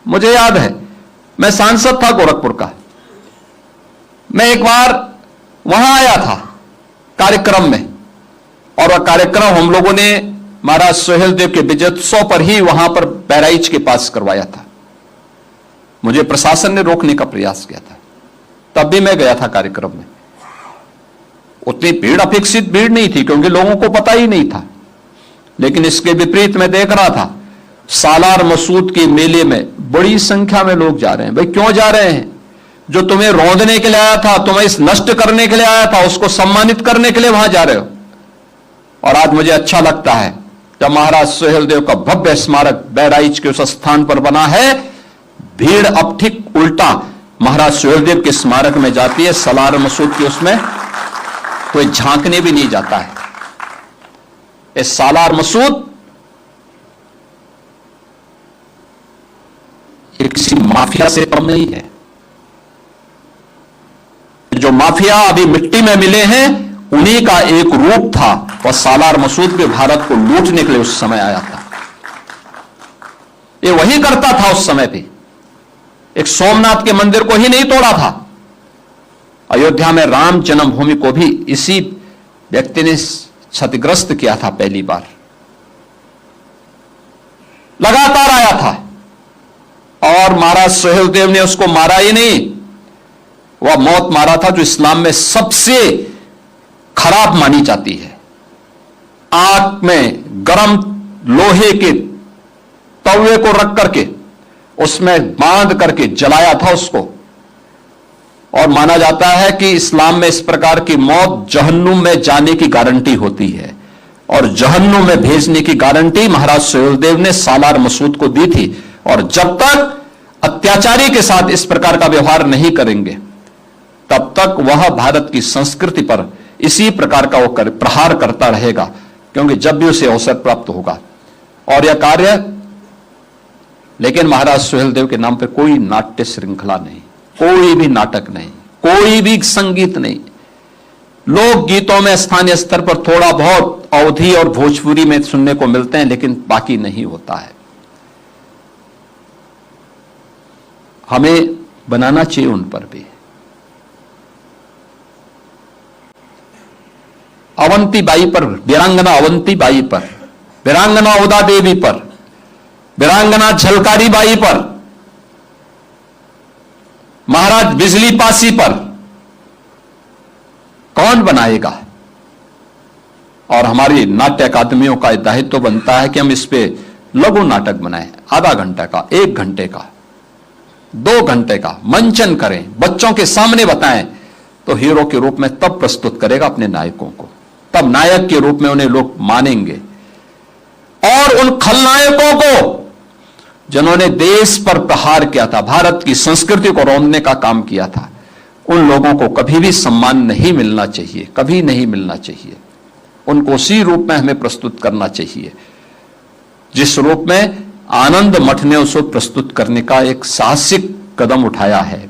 मुझे याद है, मैं सांसद था गोरखपुर का। मैं एक बार वहां आया था कार्यक्रम में, और वह कार्यक्रम हम लोगों ने महाराज सुहेलदेव के विजयोत्सव पर ही वहां पर बहराइच के पास करवाया था। मुझे प्रशासन ने रोकने का प्रयास किया था, तब भी मैं गया था कार्यक्रम में। उतनी भीड़, अपेक्षित भीड़ नहीं थी, क्योंकि लोगों को पता ही नहीं था। लेकिन इसके विपरीत मैं देख रहा था, सालार मसूद के मेले में बड़ी संख्या में लोग जा रहे हैं। भाई क्यों जा रहे हैं? जो तुम्हें रौंदने के लिए आया था, तुम्हें इस नष्ट करने के लिए आया था, उसको सम्मानित करने के लिए वहां जा रहे हो। और आज मुझे अच्छा लगता है जब महाराज सुहेलदेव का भव्य स्मारक बहराइच के उस स्थान पर बना है, भीड़ अब ठीक उल्टा महाराज सुहेलदेव के स्मारक में जाती है। सालार मसूद की उसमें कोई झांकने भी नहीं जाता है। इस सालार मसूद किसी माफिया से कम नहीं है। जो माफिया अभी मिट्टी में मिले हैं, उन्हीं का एक रूप था। वह सालार मसूद भी भारत को लूटने के लिए उस समय आया था। ये वही करता था उस समय भी। एक सोमनाथ के मंदिर को ही नहीं तोड़ा था, अयोध्या में राम जन्मभूमि को भी इसी व्यक्ति ने क्षतिग्रस्त किया था। पहली बार लगातार आया था, और महाराज सुहेलदेव ने उसको मारा ही नहीं, वह मौत मारा था जो इस्लाम में सबसे खराब मानी जाती है। आग में गरम लोहे के तवे को रख करके उसमें बांध करके जलाया था उसको। और माना जाता है कि इस्लाम में इस प्रकार की मौत जहन्नुम में जाने की गारंटी होती है, और जहन्नुम में भेजने की गारंटी महाराज सुहेलदेव ने सालार मसूद को दी थी। और जब तक अत्याचारी के साथ इस प्रकार का व्यवहार नहीं करेंगे, तब तक वह भारत की संस्कृति पर इसी प्रकार का वो प्रहार करता रहेगा, क्योंकि जब भी उसे अवसर प्राप्त होगा। और यह कार्य, लेकिन महाराज सुहेलदेव के नाम पर कोई नाट्य श्रृंखला नहीं, कोई भी नाटक नहीं, कोई भी संगीत नहीं। लोक गीतों में स्थानीय स्तर पर थोड़ा बहुत अवधी और भोजपुरी में सुनने को मिलते हैं, लेकिन बाकी नहीं होता है। हमें बनाना चाहिए उन पर भी। अवंती बाई पर, वीरांगना अवंती बाई पर, वीरांगना उदा देवी पर, वीरांगना झलकारी बाई पर, महाराज बिजली पासी पर कौन बनाएगा? और हमारी नाट्य अकादमियों का दायित्व बनता है कि हम इस पे लघु नाटक बनाएं, आधा घंटे का, 1 घंटे का, 2 घंटे का मंचन करें, बच्चों के सामने बताएं। तो हीरो के रूप में तब प्रस्तुत करेगा अपने नायकों को, तब नायक के रूप में उन्हें लोग मानेंगे। और उन खलनायकों को जिन्होंने देश पर प्रहार किया था, भारत की संस्कृति को रौंदने का काम किया था, उन लोगों को कभी भी सम्मान नहीं मिलना चाहिए, कभी नहीं मिलना चाहिए। उनको उसी रूप में हमें प्रस्तुत करना चाहिए जिस रूप में आनंद मठ ने उसको प्रस्तुत करने का एक साहसिक कदम उठाया है।